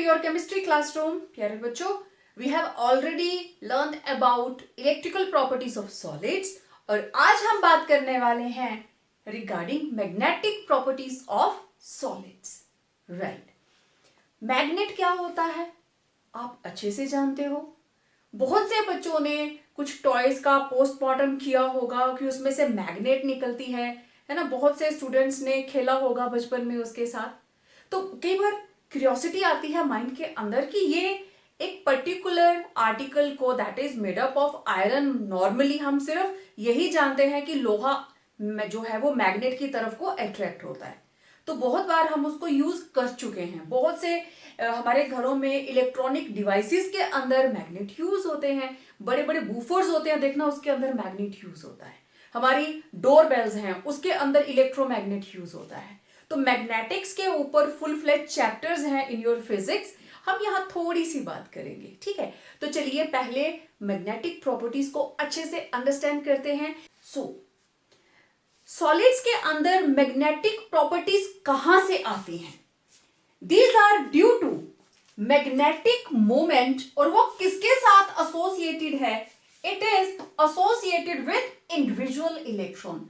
your chemistry classroom. प्यारे बच्चों, we have already learned about electrical properties of solids और आज हम बात करने वाले हैं regarding magnetic properties of solids. Right. Magnet क्या होता है आप अच्छे से जानते हो. बहुत से बच्चों ने कुछ टॉयज का पोस्टमार्टम किया होगा कि उसमें से मैग्नेट निकलती है ना. बहुत से स्टूडेंट्स ने खेला होगा बचपन में उसके साथ. तो कई बार क्यूरियोसिटी आती है माइंड के अंदर कि ये एक पर्टिकुलर आर्टिकल को that is made up of iron. Normally हम सिर्फ यही जानते हैं कि लोहा जो है वो मैग्नेट की तरफ को अट्रैक्ट होता है. तो बहुत बार हम उसको यूज कर चुके हैं. बहुत से हमारे घरों में इलेक्ट्रॉनिक डिवाइसेस के अंदर मैग्नेट यूज होते हैं. बड़े बड़े बूफर्स होते हैं, देखना उसके अंदर मैग्नेट यूज होता है. हमारी डोर बेल्स हैं उसके अंदर इलेक्ट्रोमैग्नेट यूज होता है. तो मैग्नेटिक्स के ऊपर फुल फ्लेज चैप्टर्स हैं इन योर फिजिक्स. हम यहाँ थोड़ी सी बात करेंगे, ठीक है. तो चलिए पहले मैग्नेटिक प्रॉपर्टीज को अच्छे से अंडरस्टैंड करते हैं. सॉलिड्स के अंदर मैग्नेटिक प्रॉपर्टीज कहां से आती हैं? These are due to magnetic moment. और वो किसके साथ एसोसिएटेड है? It is associated with individual electron.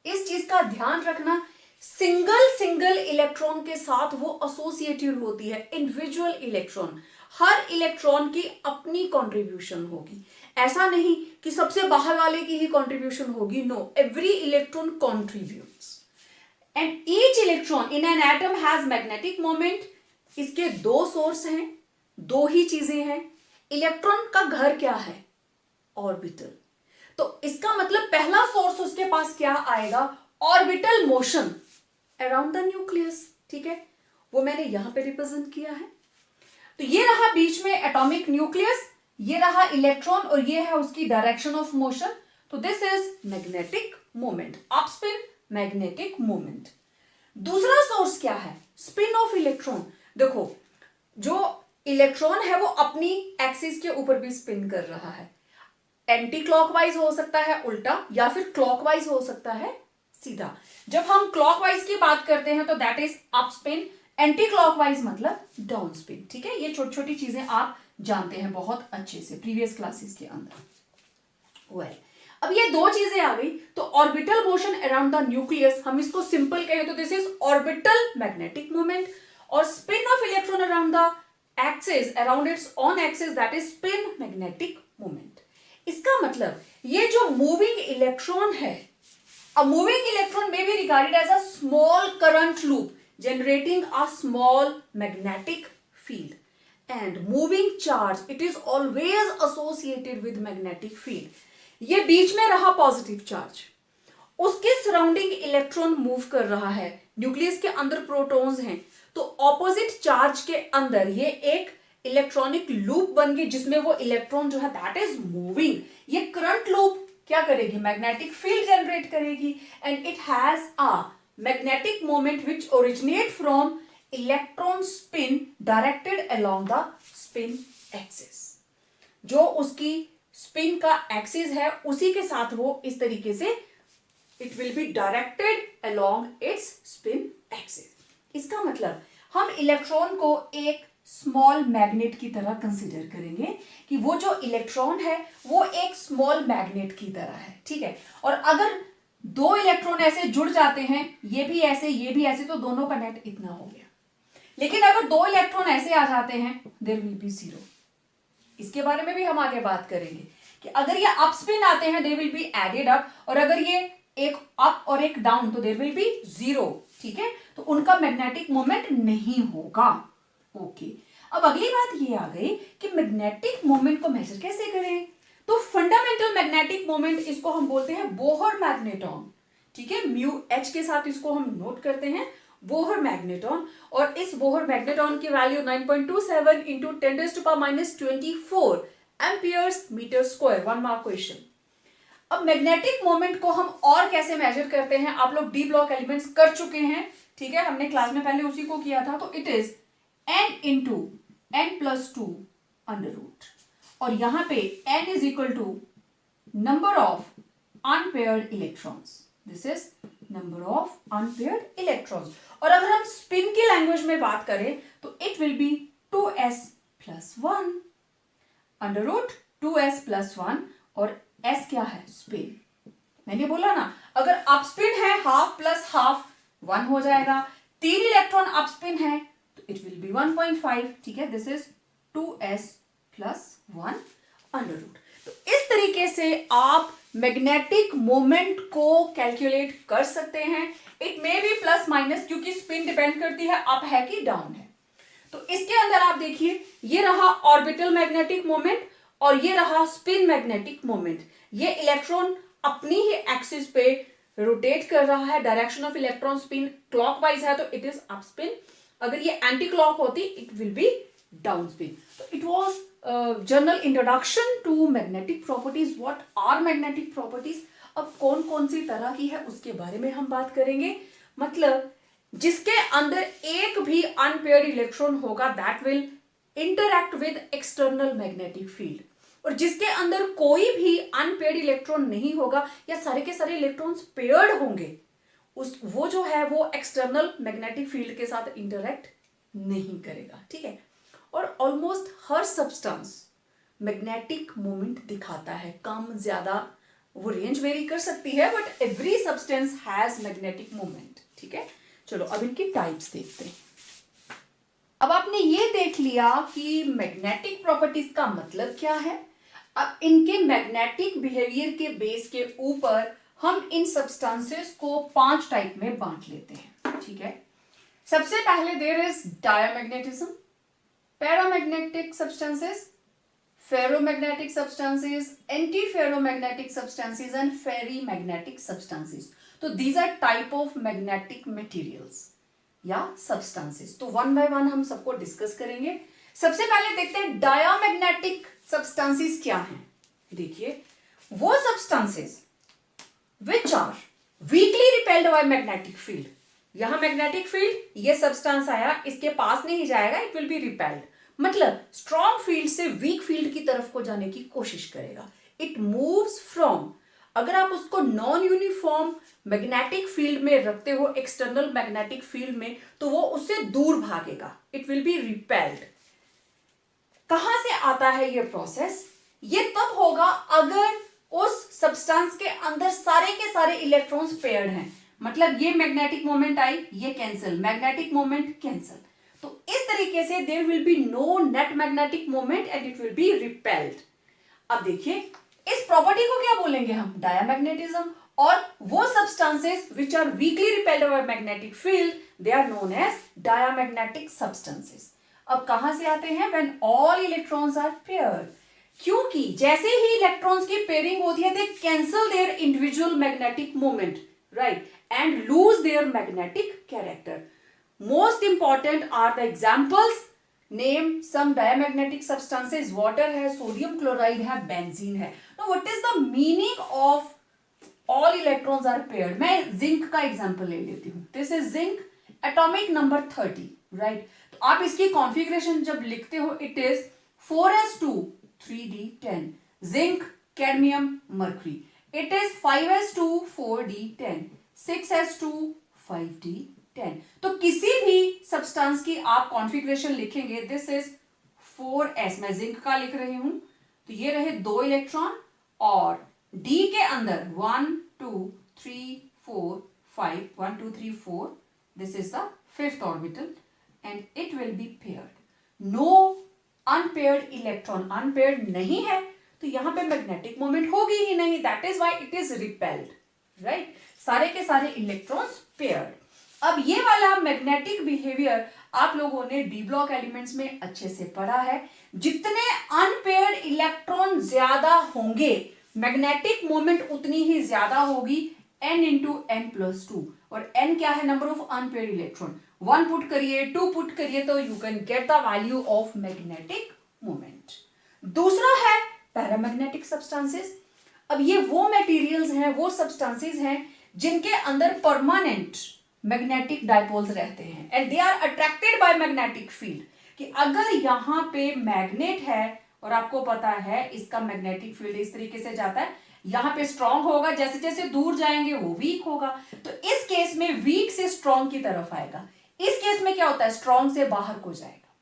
इस चीज का ध्यान रखना, सिंगल इलेक्ट्रॉन के साथ वो एसोसिएटेड होती है. इंडिविजुअल इलेक्ट्रॉन, हर इलेक्ट्रॉन की अपनी कंट्रीब्यूशन होगी. ऐसा नहीं कि सबसे बाहर वाले की ही कंट्रीब्यूशन होगी. No, every electron contributes and each electron in an atom has magnetic moment. इसके दो सोर्स हैं, दो ही चीजें हैं. इलेक्ट्रॉन का घर क्या है? ऑर्बिटल. तो इसका मतलब पहला सोर्स उसके पास क्या आएगा? Orbital motion around the nucleus. ठीक है, वो मैंने यहां पे रिप्रेजेंट किया है. तो ये रहा बीच में एटॉमिक न्यूक्लियस, ये रहा इलेक्ट्रॉन और ये है उसकी डायरेक्शन ऑफ मोशन. तो this is magnetic moment, up spin magnetic moment. दूसरा सोर्स क्या है? Spin of electron. देखो, जो इलेक्ट्रॉन है वो अपनी एक्सिस के ऊपर भी स्पिन कर रहा है. एंटी क्लॉकवाइज हो सकता है उल्टा, या फिर क्लॉकवाइज हो सकता है सीधा. जब हम क्लॉकवाइज की बात करते हैं तो that is up spin, anti clockwise मतलब डाउन स्पिन. ठीक है, ये छोटी छोटी चीजें आप जानते हैं बहुत अच्छे से प्रीवियस क्लासेस के अंदर. अब ये दो चीजें आ गई. तो orbital motion around the nucleus, हम इसको सिंपल कहें तो this is orbital magnetic moment. और spin of electron around the axis, around its own axis, that is spin magnetic moment. इसका मतलब ये जो मूविंग इलेक्ट्रॉन है, a moving electron may be regarded as a small current loop generating a small magnetic field. And moving charge, it is always associated with magnetic field. ये बीच में रहा positive charge, उसके surrounding electron move कर रहा है. Nucleus के अंदर protons हैं, तो ऑपोजिट चार्ज के अंदर ये एक इलेक्ट्रॉनिक लूप बन गई जिसमें वो इलेक्ट्रॉन जो है दैट इज मूविंग. ये करंट लूप क्या करेगी? मैग्नेटिक फील्ड जनरेट करेगी. And it has a magnetic moment which originate from electron spin directed along the spin axis. जो उसकी स्पिन का एक्सिस है उसी के साथ वो इस तरीके से it will be directed along it's spin axis. इसका मतलब हम इलेक्ट्रॉन को एक स्मॉल मैग्नेट की तरह कंसीडर करेंगे कि वो जो इलेक्ट्रॉन है वो एक स्मॉल मैग्नेट की तरह है. ठीक है, और अगर दो इलेक्ट्रॉन ऐसे जुड़ जाते हैं, ये भी ऐसे ये भी ऐसे, तो दोनों का नेट इतना हो गया. लेकिन अगर दो इलेक्ट्रॉन ऐसे आ जाते हैं, देयर विल बी जीरो. इसके बारे में भी हम आगे बात करेंगे कि अगर ये अप स्पिन आते हैं they will be added up, और अगर ये एक अप और एक डाउन तो देयर विल बी जीरो. ठीक है, तो उनका मैग्नेटिक मोमेंट नहीं होगा. ओके, अब अगली बात ये आ गई कि मैग्नेटिक मोमेंट को मेजर कैसे करें? तो फंडामेंटल मैग्नेटिक मोमेंट, इसको हम बोलते हैं बोहर मैग्नेटॉन. ठीक है, म्यू एच के साथ इसको हम नोट करते हैं, बोहर मैग्नेटॉन. और इस बोहर मैग्नेटॉन की value 9.27 into 10⁻24 amperes metre square. 1 mark question. अब मैग्नेटिक मोमेंट को हम और कैसे मेजर करते हैं? आप लोग डी ब्लॉक एलिमेंट्स कर चुके हैं. ठीक है, हमने क्लास में पहले उसी को किया था. तो it is n into n+2 under root, और यहां पे n is equal to number of unpaired electrons. This is number of unpaired electrons. और अगर हम स्पिन की लैंग्वेज में बात करें तो it will be 2s plus 1 under root 2s plus 1 और s क्या है? स्पिन। मैंने बोला ना, अगर अप स्पिन है हाफ प्लस हाफ 1 हो जाएगा, 3 इलेक्ट्रॉन अप स्पिन है तो इट विल बी 1.5। ठीक है, this is 2s plus 1 under root. तो इस तरीके से आप मैग्नेटिक मोमेंट को कैलकुलेट कर सकते हैं। It may be plus minus, क्योंकि स्पिन डिपेंड करती है अप है कि डाउन है। तो इसके अंदर आप देखिए, ये रहा ऑर्बिटल मैग्नेटिक मोमेंट और ये रहा स्पिन मैग्नेटिक मोमेंट। ये इलेक्ट्रॉन अपनी ही एक्सिस पे रोटेट कर रहा है। Direction of electron spin clockwise है तो इट इज अप स्पिन, अगर ये एंटी क्लॉक होती it will be down spin. तो it was general introduction to magnetic properties. What are magnetic properties? अब कौन कौन सी तरह की है उसके बारे में हम बात करेंगे। मतलब जिसके अंदर एक भी अनपेयर्ड इलेक्ट्रॉन होगा that will interact with external magnetic field, और जिसके अंदर कोई भी अनपेयर्ड इलेक्ट्रॉन नहीं होगा या सारे के सारे इलेक्ट्रॉन्स पेयर्ड होंगे, उस वो जो है वो एक्सटर्नल मैग्नेटिक फील्ड के साथ इंटरैक्ट नहीं करेगा। ठीक है, और ऑलमोस्ट हर सब्सटेंस मैग्नेटिक मोमेंट दिखाता है, कम ज्यादा वो रेंज वेरी कर सकती है, but every substance has magnetic moment. ठीक है, चलो अब इनकी टाइप्स देखते हैं। अब आपने ये देख लिया कि मैग्नेटिक प्रॉपर्टीज का मतलब क्या है। अब इनके मैग्नेटिक बिहेवियर के बेस के ऊपर हम इन सब्सटेंसेस को 5 टाइप में बांट लेते हैं। ठीक है, सबसे पहले there is diamagnetism, paramagnetic substances, ferromagnetic substances, antiferromagnetic substances and ferrimagnetic substances. तो these are type of magnetic materials या सब्सटेंसेस। तो वन बाय वन हम सबको डिस्कस करेंगे। सबसे पहले देखते हैं डायमैग्नेटिक सब्सटेंसेस क्या हैं। देखिए, वो substances which are weakly repelled by magnetic field. यहां मैग्नेटिक फील्ड, ये सब्सटेंस आया, इसके पास नहीं जाएगा, इट विल बी रिपेल्ड। मतलब स्ट्रॉन्ग फील्ड से वीक फील्ड की तरफ को जाने की कोशिश करेगा। इट मूव्स फ्रॉम, अगर आप उसको नॉन यूनिफॉर्म मैग्नेटिक फील्ड में रखते हो, एक्सटर्नल मैग्नेटिक फील्ड में, तो वो उससे दूर भागेगा, इट विल बी रिपेल्ड। कहां से आता है ये प्रोसेस? ये तब होगा अगर उस सब्सटेंस के अंदर सारे के सारे इलेक्ट्रॉन्स पेयर्ड हैं। मतलब ये मैग्नेटिक मोमेंट आई, ये कैंसिल, मैग्नेटिक मोमेंट कैंसिल। तो इस तरीके से there will be no net magnetic moment and it will be repelled. अब देखिए, इस प्रॉपर्टी को क्या बोलेंगे हम? डायमैग्नेटिज्म। और वो substances which are weakly repelled by magnetic field, they are known as diamagnetic substances. अब कहां से आते हैं? When all electrons are paired. क्योंकि जैसे ही इलेक्ट्रॉन्स की पेयरिंग होती है, they cancel their individual magnetic moment, right, and lose their magnetic character. Most important are the examples. Name some diamagnetic substances. Water है, सोडियम क्लोराइड है, benzene है। Now what is the meaning of all electrons are paired? मैं zinc का example ले लेती हूं। This is zinc, atomic number 30, right. तो आप इसकी कॉन्फ़िगरेशन जब लिखते हो, it is 4s2 3d10, zinc, cadmium, mercury. It is 5s2 4d10, 6s2 5d10। तो किसी भी सब्सटेंस की आप कॉन्फ़िगरेशन लिखेंगे, दिस इज 4s, मैं जिंक का लिख रही हूं, तो ये रहे 2 इलेक्ट्रॉन, और D के अंदर 1 2 3 4 5, 1 2 3 4, this is the 5th orbital and it will be paired. No unpaired electron, unpaired नहीं है तो यहां पे मैग्नेटिक मोमेंट होगी ही नहीं, that is why it is repelled, right? सारे के सारे इलेक्ट्रॉन्स पेयर्ड। अब ये वाला मैग्नेटिक बिहेवियर आप लोगों ने डी ब्लॉक एलिमेंट्स में अच्छे से पढ़ा है। जितने अनपेयर्ड इलेक्ट्रॉन ज्यादा होंगे, मैग्नेटिक मोमेंट उतनी ही ज्यादा होगी, n इंटू एन प्लस 2। और n क्या है? Number of unpaired electron. 1 put करिए, 2 पुट करिए, तो you can get the value of magnetic moment. दूसरा है पैरामैग्नेटिक सब्सटेंसेस। अब ये वो मटेरियल्स हैं, वो सब्सटेंसेस हैं जिनके अंदर परमानेंट मैग्नेटिक डायपोल्स रहते हैं and they are attracted by magnetic field. कि अगर यहां पे मैग्नेट है और आपको पता है इसका मैग्नेटिक फील्ड इस तरीके से जाता है, यहां पे स्ट्रांग होगा, जैसे जैसे दूर जाएंगे वो वीक होगा। तो इस केस में वीक से स्ट्रांग की तरफ आएगा। इस केस में क्या होता है? स्ट्रांग से बाहर को जाएगा।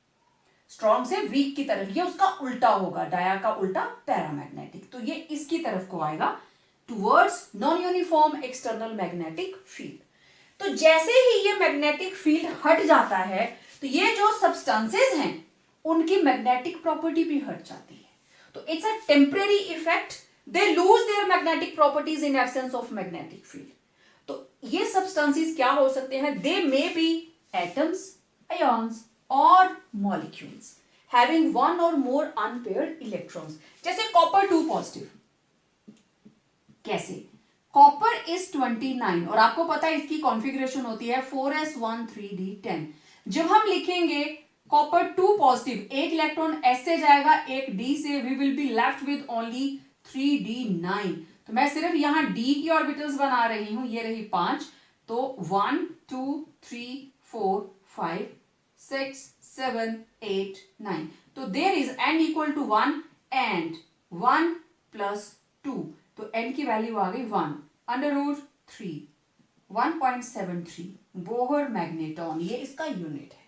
स्ट्रॉन्ग से वीक की तरफ, ये उसका उल्टा होगा, डाया का उल्टा पैरामैग्नेटिक, तो ये इसकी तरफ को आएगा, towards non uniform external magnetic field. तो जैसे ही ये मैग्नेटिक फील्ड हट जाता है तो ये जो सब्सटेंसेस हैं उनकी मैग्नेटिक प्रॉपर्टी भी हट जाती है, तो it's a temporary effect, they lose their magnetic properties in absence of magnetic field. तो ये सब्सटेंसेस क्या हो सकते हैं, they may be atoms, ions और मॉलिक्यूल्स हैविंग वन और मोर अनपेयर्ड इलेक्ट्रॉन्स, जैसे कॉपर 2 पॉजिटिव। कैसे, कॉपर इज 29 और आपको पता है इसकी कॉन्फ़िगरेशन होती है 4s1 3d10। जब हम लिखेंगे कॉपर 2 पॉजिटिव, एक इलेक्ट्रॉन s से जाएगा, एक d से, we will be left with only 3d9। तो मैं सिर्फ यहां d की ऑर्बिटल्स बना रही हूं, ये रही 5, तो 1 2 3 4 5 6 7 8 9, तो there is n equal to 1 and 1 plus 2, तो n की वैल्यू आ गई 1 अंडर रूट 3 1.73 बोहर मैग्नेटॉन, ये इसका यूनिट है।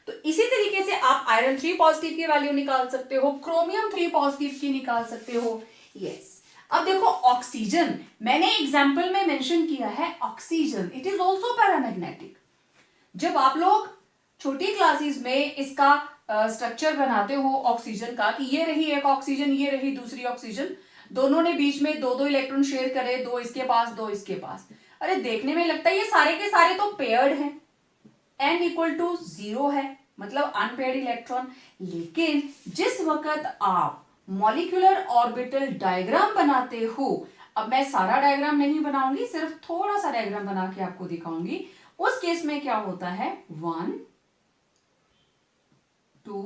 तो इसी तरीके से आप आयरन 3 पॉजिटिव की वैल्यू निकाल सकते हो, क्रोमियम 3 पॉजिटिव की निकाल सकते हो। यस, अब देखो ऑक्सीजन, मैंने एग्जाम्पल में मेंशन किया है oxygen, it is also paramagnetic. जब आप लोग छोटी क्लासेस में इसका स्ट्रक्चर बनाते हो ऑक्सीजन का, कि ये रही एक ऑक्सीजन, ये रही दूसरी ऑक्सीजन, दोनों ने बीच में 2-2 इलेक्ट्रॉन शेयर करे, 2 इसके पास 2 इसके पास, अरे देखने में लगता है ये सारे के सारे तो पेयर्ड हैं, n इक्वल टू 0 है, मतलब अनपेयर्ड इलेक्ट्रॉन। लेकिन जिस वक्त आप मॉलिक्यूलर ऑर्बिटल डायग्राम बनाते हो, अब मैं सारा डायग्राम नहीं बनाऊंगी, सिर्फ थोड़ा सा डायग्राम बना के आपको दिखाऊंगी, उस केस में क्या होता है 1 2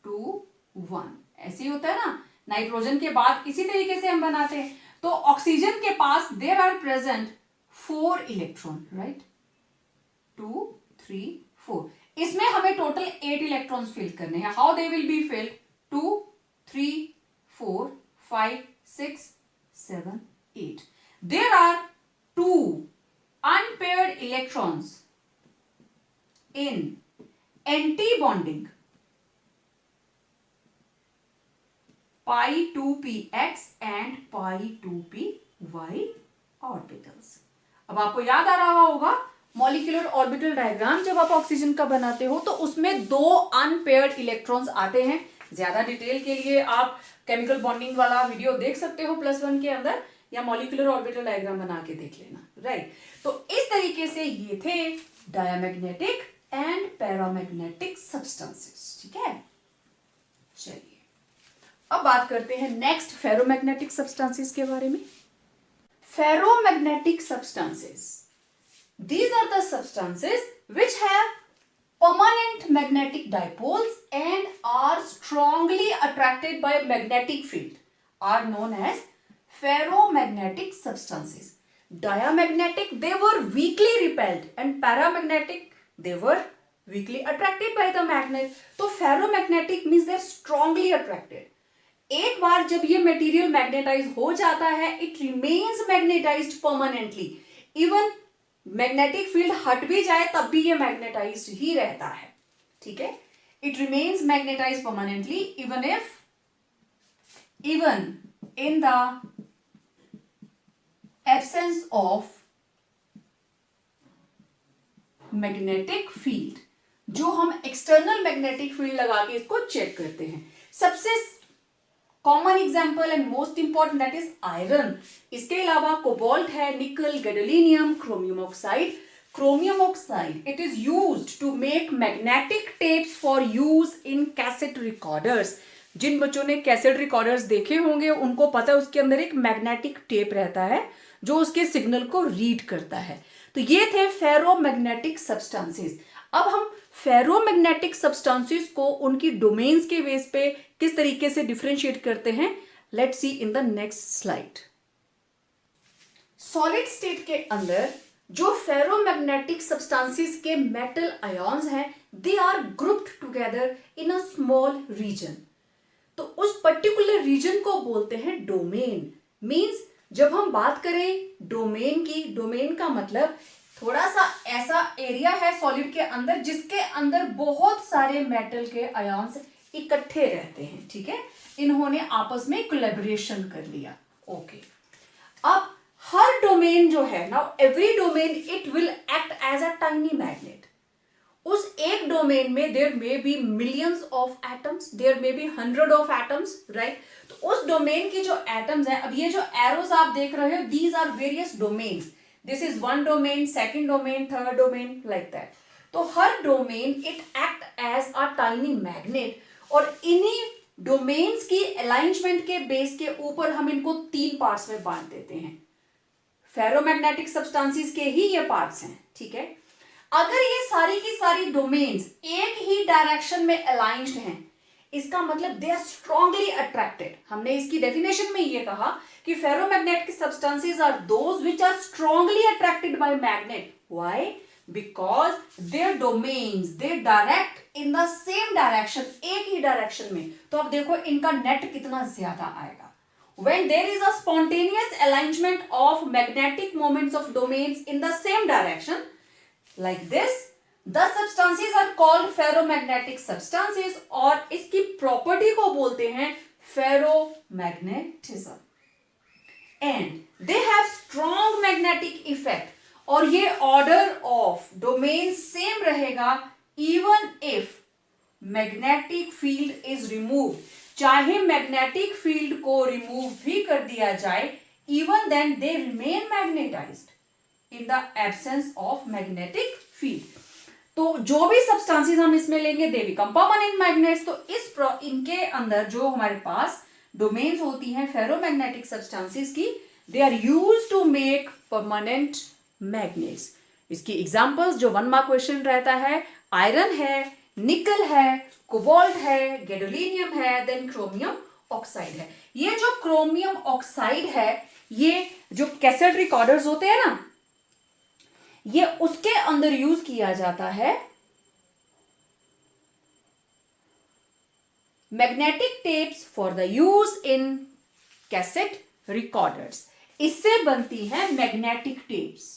2 1 ऐसे ही होता है ना, नाइट्रोजन के बाद इसी तरीके से हम बनाते हैं। तो ऑक्सीजन के पास there are present 4 electron, right, 2 3 4, इसमें हमें टोटल 8 इलेक्ट्रॉन्स फिल करने हैं। How they will be filled, 2 3 4 5 6 7 8, there are 2 unpaired electrons in anti-bonding pi2px and pi2py orbitals। अब आपको याद आ रहा होगा मॉलिक्यूलर ऑर्बिटल डायग्राम जब आप ऑक्सीजन का बनाते हो तो उसमें 2 अनपेयर्ड इलेक्ट्रॉन्स आते हैं। ज्यादा डिटेल के लिए आप केमिकल बॉन्डिंग वाला वीडियो देख सकते हो +1 के अंदर, या मॉलिक्यूलर ऑर्बिटल डायग्राम बना के देख लेना, राइट। तो इस तरीके से ये थे डायमैग्नेटिक एंड पैरामैग्नेटिक सब्सटेंसेस, ठीक है। चलिए अब बात करते हैं नेक्स्ट फेरोमैग्नेटिक सब्सटेंसेस के बारे में। Ferromagnetic substances, these are the substances which have permanent magnetic dipoles and are strongly attracted by magnetic field, are known as ferromagnetic substances. Diamagnetic, they were weakly repelled, and paramagnetic, they were weakly attracted by the magnet. तो ferromagnetic means they're strongly attracted. एक बार जब ये material magnetise हो जाता है, it remains magnetised permanently, even magnetic field हट भी जाए तब भी ये मैग्नेटाइज्ड ही रहता है, ठीक है। It remains magnetised permanently even in the absence of magnetic field, जो हम एक्सटर्नल मैग्नेटिक फील्ड लगा के इसको चेक करते हैं। सबसे common example and most important that is iron. इसके अलावा कोबाल्ट है, nickel, gadolinium, chromium oxide. Chromium oxide it is used to make magnetic tapes for use in cassette recorders. जिन बच्चों ने कैसेट रिकॉर्डर्स देखे होंगे उनको पता है उसके अंदर एक मैग्नेटिक टेप रहता है जो उसके सिग्नल को रीड करता है। तो ये थे फेरोमैग्नेटिक सब्सटेंसेस। अब हम फेरोमैग्नेटिक सब्सटेंसेस को उनकी डोमेन्स के बेस पे किस तरीके से डिफरेंशिएट करते हैं, let's see in the next slide. Solid state के अंदर जो फेरोमैग्नेटिक सब्सटेंसेस के मेटल आयॉन्स हैं, they are grouped together in a small region. तो उस पर्टिकुलर रीजन को बोलते हैं डोमेन। मींस जब हम बात करें डोमेन की, डोमेन का मतलब थोड़ा सा ऐसा एरिया है सॉलिड के अंदर जिसके अंदर बहुत सारे मेटल के आयन्स इकट्ठे रहते हैं, ठीक है। इन्होंने आपस में कोलैबोरेशन कर लिया, ओके। अब हर डोमेन जो है, now every domain it will act as a tiny magnet. उस एक डोमेन में there may be millions of atoms, there may be 100 of atoms, right. तो उस डोमेन की जो एटम्स है, अब ये जो एरोस आप देख रहे हो, these are various domains. This is one domain, second domain, third domain, like that. तो हर domain it act as a tiny magnet, और इन्हीं डोमेन्स की अलाइंसमेंट के बेस के ऊपर हम इनको 3 पार्ट्स में बांट देते हैं। फेरोमैग्नेटिक सब्सटेंसेस के ही ये पार्ट्स हैं, ठीक है। अगर ये सारी की सारी डोमेन्स एक ही डायरेक्शन में अलाइंस्ड हैं, इसका मतलब दे आर स्ट्रांगली अट्रैक्टेड। हमने इसकी डेफिनेशन में ये कहा कि ferromagnetic substances are those which are strongly attracted by magnet. Why? Because there domains they direct in the same direction, एक ही डायरेक्शन में। तो अब देखो इनका नेट कितना ज्यादा आएगा। When there is a spontaneous alignment of magnetic moments of domains in the same direction, like this, the substances are called ferromagnetic substances, और इसकी property को बोलते हैं ferromagnetism, and they have strong magnetic effect, और ये order of domains same रहेगा even if magnetic field is removed। चाहे magnetic field को रिमूव भी कर दिया जाए, even then they remain magnetised in the absence of magnetic field. तो जो भी सब्सटेंसेस हम इसमें लेंगे दे बिकम परमानेंट मैग्नेट्स। तो इनके अंदर जो हमारे पास डोमेन्स होती हैं फेरोमैग्नेटिक सब्सटेंसेस की, they are used to make permanent magnets. इसकी एग्जांपल्स जो 1 मार्क क्वेश्चन रहता है, आयरन है, निकल है, कोबाल्ट है, गैडोलिनियम है, देन क्रोमियम ऑक्साइड है। ये जो क्रोमियम ऑक्साइड है, ये जो कैसेट रिकॉर्डर्स होते हैं ना, ये उसके अंदर यूज किया जाता है। Magnetic tapes for the use in cassette recorders. इससे बनती है मैग्नेटिक टेप्स,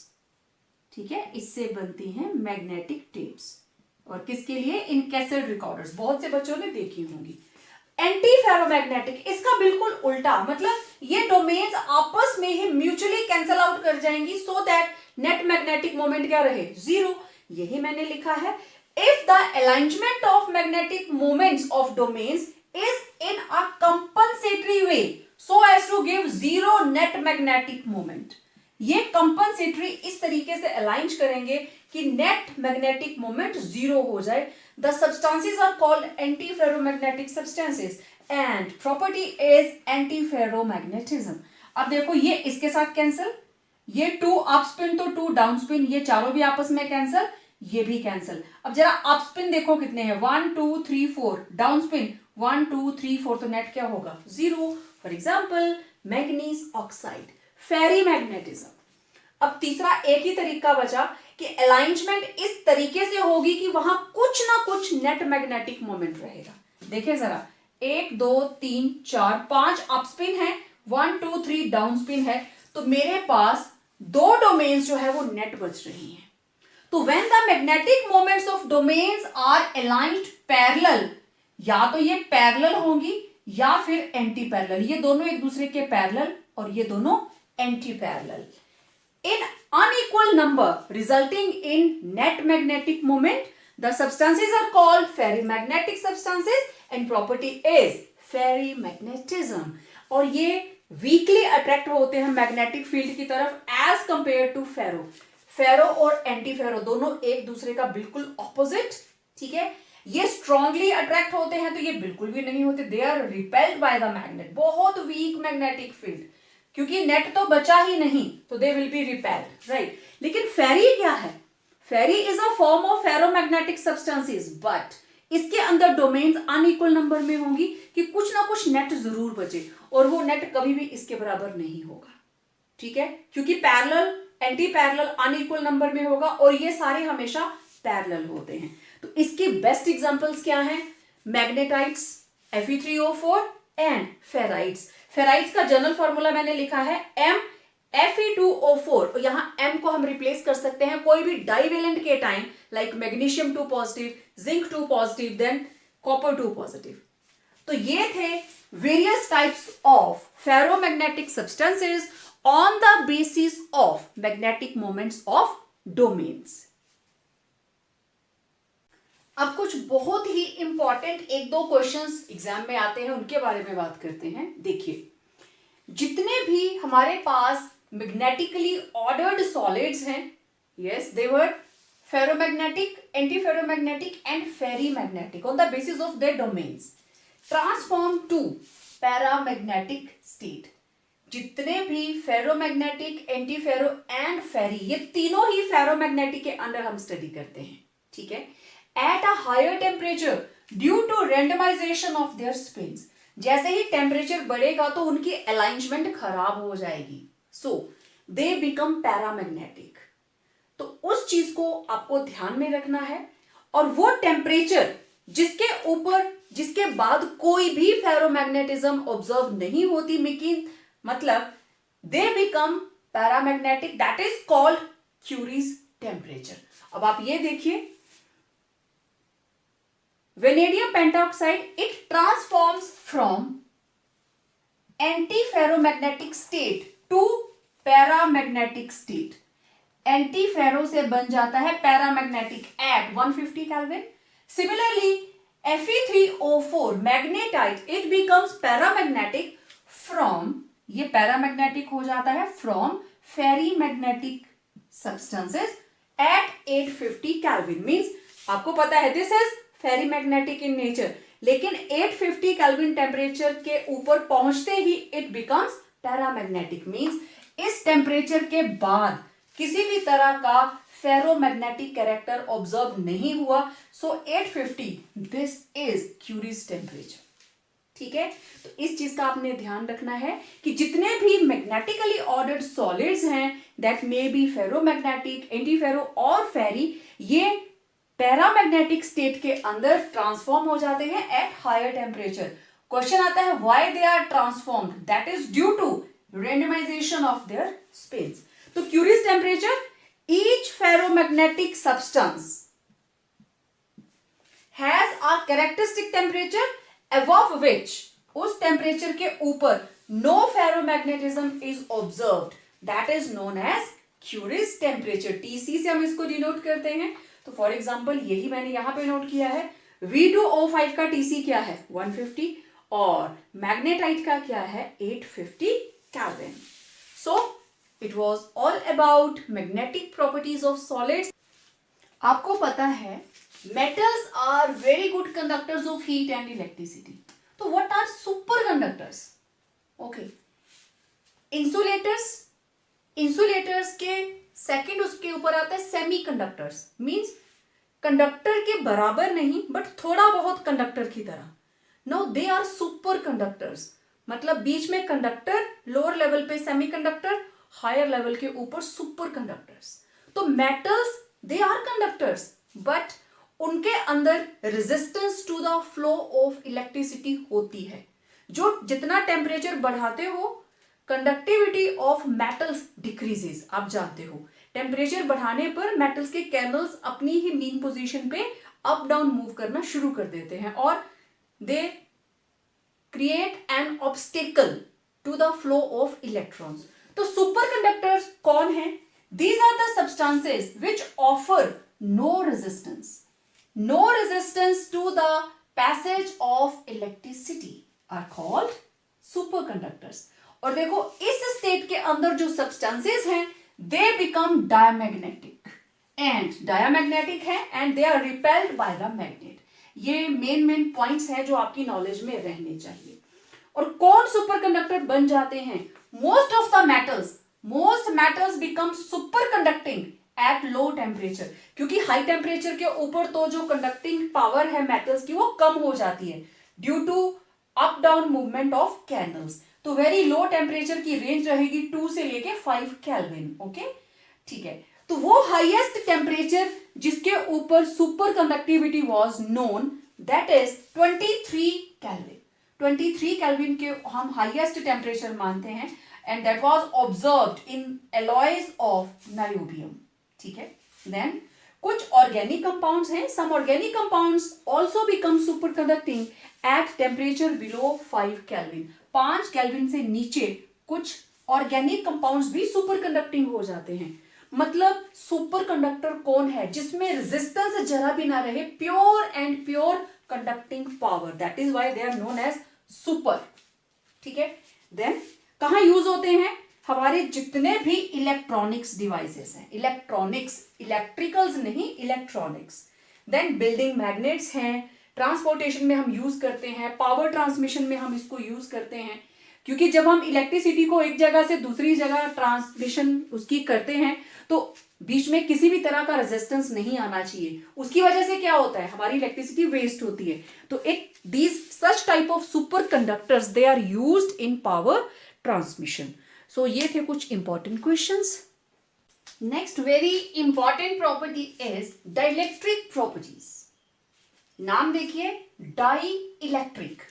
ठीक है, इससे बनती है मैग्नेटिक टेप्स। और किसके लिए? इन कैसेट रिकॉर्डर्स। बहुत से बच्चों ने देखी होंगी। एंटी फेरोमैग्नेटिक, इसका बिल्कुल उल्टा, मतलब ये डोमेन्स आपस में ही म्यूचुअली कैंसल आउट कर जाएंगी, so that net magnetic moment क्या रहे? 0। यही मैंने लिखा है, if the alignment of magnetic moments of domains is in a compensatory way so as to give 0 net magnetic moment. ये कंपनसेटरी इस तरीके से अलाइन करेंगे कि नेट मैग्नेटिक मोमेंट 0 हो जाए। The substances are called antiferromagnetic substances and property is antiferromagnetism. अब देखो ये इसके साथ कैंसिल, ये 2 अप स्पिन तो 2 डाउन स्पिन, ये चारों भी आपस में कैंसिल, ये भी कैंसिल। अब जरा अप स्पिन देखो कितने हैं, 1 2 3 4, डाउन स्पिन 1 2 3 4, तो नेट क्या होगा? 0। For example manganese oxide, ferrimagnetism. अब तीसरा एक ही तरीका बचा कि अलाइनमेंट इस तरीके से होगी कि वहां कुछ ना कुछ नेट मैग्नेटिक मोमेंट रहेगा। देखिए जरा, 1 2 3 4 5 अप स्पिन है, 1 2 3 डाउन स्पिन है, तो मेरे पास 2 डोमेन्स जो है वो नेट बच रही हैं। तो when the magnetic moments of domains are aligned parallel, या तो ये पैरेलल होंगी या फिर एंटी पैरेलल, ये दोनों एक दूसरे के पैरेलल और ये दोनों anti parallel. In unequal number resulting in net magnetic moment, the substances are called ferrimagnetic substances and property is ferrimagnetism। और ये weakly attract होते हैं मैग्नेटिक फील्ड की तरफ as compared to फेरो। फेरो और एंटी फेरो दोनों एक दूसरे का बिल्कुल ऑपोजिट, ठीक है। ये स्ट्रांगली अट्रैक्ट होते हैं तो ये बिल्कुल भी नहीं होते, they are repelled by the magnet. बहुत वीक मैग्नेटिक फील्ड, क्योंकि नेट तो बचा ही नहीं, तो they will be repelled, right. लेकिन फेरी क्या है? Ferri is a form of ferromagnetic substances, but इसके अंदर डोमेन्स अनइक्वल नंबर में होंगी कि कुछ ना कुछ नेट जरूर बचे, और वो नेट कभी भी इसके बराबर नहीं होगा, ठीक है, क्योंकि parallel anti parallel unequal number में होगा और ये सारे हमेशा पैरेलल होते हैं। तो इसके बेस्ट एग्जांपल्स क्या हैं? मैग्नेटाइट्स Fe3O4 एंड फेराइट्स। फेराइट्स का जनरल फॉर्मूला मैंने लिखा है Fe2O4, यहां M को हम रिप्लेस कर सकते हैं कोई भी डाइवेलेंट के time, like magnesium 2 positive, zinc 2 positive, than copper 2 positive. तो ये थे various types of ferromagnetic substances on the basis of magnetic moments of domains. अब कुछ बहुत ही इंपॉर्टेंट एक दो क्वेश्चंस एग्जाम में आते हैं, उनके बारे में बात करते हैं। देखिए, जितने भी हमारे पास मैग्नेटिकली ऑर्डर्ड सॉलिड्स हैं, yes they were ferromagnetic, anti ferromagnetic and ferrimagnetic on the basis of their domains, transform to paramagnetic state. जितने भी ferromagnetic, anti ferro and ferri, ये तीनों ही फेरोमैग्नेटिक के अंडर हम स्टडी करते हैं, ठीक है। At a higher temperature due to randomization of their spins, जैसे ही टेम्परेचर बढ़ेगा तो उनकी अलाइनमेंट खराब हो जाएगी, सो दे बिकम पैरामैग्नेटिक। तो उस चीज को आपको ध्यान में रखना है, और वो टेम्परेचर जिसके ऊपर, जिसके बाद कोई भी फेरोमैग्नेटिज्म ऑब्जर्व नहीं होती, मतलब they become paramagnetic, that is called Curie's temperature. अब आप ये देखिए, vanadium pentoxide, it transforms from anti ferromagnetic state to paramagnetic state. Anti ferro से बन जाता है paramagnetic at 150 kelvin. Similarly Fe3O4 magnetite, it becomes paramagnetic from, ये paramagnetic हो जाता है from ferrimagnetic substances at 850 kelvin. Means आपको पता है this is ferrimagnetic in nature, लेकिन 850 केल्विन टेम्परेचर के ऊपर पहुंचते ही इट बिकम्स पैरामैग्नेटिक। मींस इस टेम्परेचर के बाद किसी भी तरह का फेरोमैग्नेटिक कैरेक्टर ऑब्जर्व नहीं हुआ, सो 850 दिस इज क्यूरीज टेम्परेचर, ठीक है। तो इस चीज का आपने ध्यान रखना है कि जितने भी मैग्नेटिकली ऑर्डर्ड सॉलिड्स हैं, that may be ferromagnetic, anti ferro और फेरी, ये पैरामैग्नेटिक स्टेट के अंदर ट्रांसफॉर्म हो जाते हैं एट हायर टेम्परेचर। क्वेश्चन आता है why they are transformed, that is due to randomization of their spins. तो Curie's temperature, each ferromagnetic substance has a characteristic temperature above which, उस टेम्परेचर के ऊपर no ferromagnetism is observed, that is known as Curie's temperature। TC से हम इसको denote करते हैं। तो फॉर एग्जांपल यही मैंने यहां पे नोट किया है, V2O5 का TC क्या है 150 और मैग्नेटाइट का क्या है 850 kelvin. So It was all about magnetic properties of solids। आपको पता है metals are very good conductors of heat and electricity। तो what are superconductors? Okay, insulators, insulators के सेकंड उसके ऊपर आता है सेमीकंडक्टर्स, मींस कंडक्टर के बराबर नहीं बट थोड़ा बहुत कंडक्टर की तरह। No they are superconductors, मतलब बीच में कंडक्टर, लोअर लेवल पे सेमीकंडक्टर, हायर लेवल के ऊपर सुपर कंडक्टर्स। तो metals they are conductors but उनके अंदर resistance to the flow of electricity होती है। जो जितना टेम्परेचर बढ़ाते हो, कंडक्टिविटी ऑफ मेटल्स डिक्रीजेस। आप जानते हो टेम्परेचर बढ़ाने पर मेटल्स के कैनल्स अपनी ही मीन पोजीशन पे अप डाउन मूव करना शुरू कर देते हैं और they create an obstacle to the flow of electrons. तो सुपर कंडक्टर्स कौन है? These are the substances which offer no resistance to the passage of electricity are called superconductors. और देखो इस स्टेट के अंदर जो सब्सटेंसेस हैं दे बिकम डायमैग्नेटिक है and they are repelled by the magnet. ये मेन पॉइंट्स हैं जो आपकी नॉलेज में रहने चाहिए। और कौन सुपर कंडक्टर बन जाते हैं? most metals become superconducting at low temperature, क्योंकि हाई टेम्परेचर के ऊपर तो जो कंडक्टिंग पावर है मेटल्स की वो कम हो जाती है due to up down movement of kernels. तो वेरी लो टेम्परेचर की रेंज रहेगी 2 से लेके 5 केल्विन। ओके, ठीक है। तो वो हाईएस्ट टेम्परेचर जिसके ऊपर super conductivity was known, that is 23 kelvin. 23 kelvin के हम हाईएस्ट टेम्परेचर मानते हैं and that was observed in alloys of niobium. ठीक है. Then कुछ ऑर्गेनिक कंपाउंड्स हैं. Some organic compounds also become superconducting at temperature below 5 kelvin. 5 kelvin से नीचे कुछ ऑर्गेनिक कंपाउंड्स भी सुपर कंडक्टिंग हो जाते हैं. मतलब सुपर कंडक्टर कौन है? जिसमें रेजिस्टेंस जरा भी ना रहे, pure and pure conducting power. That is why they are known as super. ठीक है. देन कहां यूज होते हैं? हमारे जितने भी इलेक्ट्रॉनिक्स डिवाइसेस हैं, इलेक्ट्रॉनिक्स, इलेक्ट्रिकल्स नहीं, इलेक्ट्रॉनिक्स. देन बिल्डिंग मैग्नेट्स हैं, ट्रांसपोर्टेशन में हम यूज करते हैं, पावर ट्रांसमिशन में हम इसको यूज करते हैं. क्योंकि जब हम इलेक्ट्रिसिटी को एक जगह से दूसरी जगह ट्रांसमिशन उसकी करते हैं तो बीच में किसी भी तरह का रेजिस्टेंस नहीं आना चाहिए. उसकी वजह से क्या होता है? हमारी इलेक्ट्रिसिटी वेस्ट होती है. तो it these such type of super conductors they are used in power transmission. So ये थे कुछ important questions. Next very important property is dielectric properties. नाम देखिए, डाई इलेक्ट्रिक.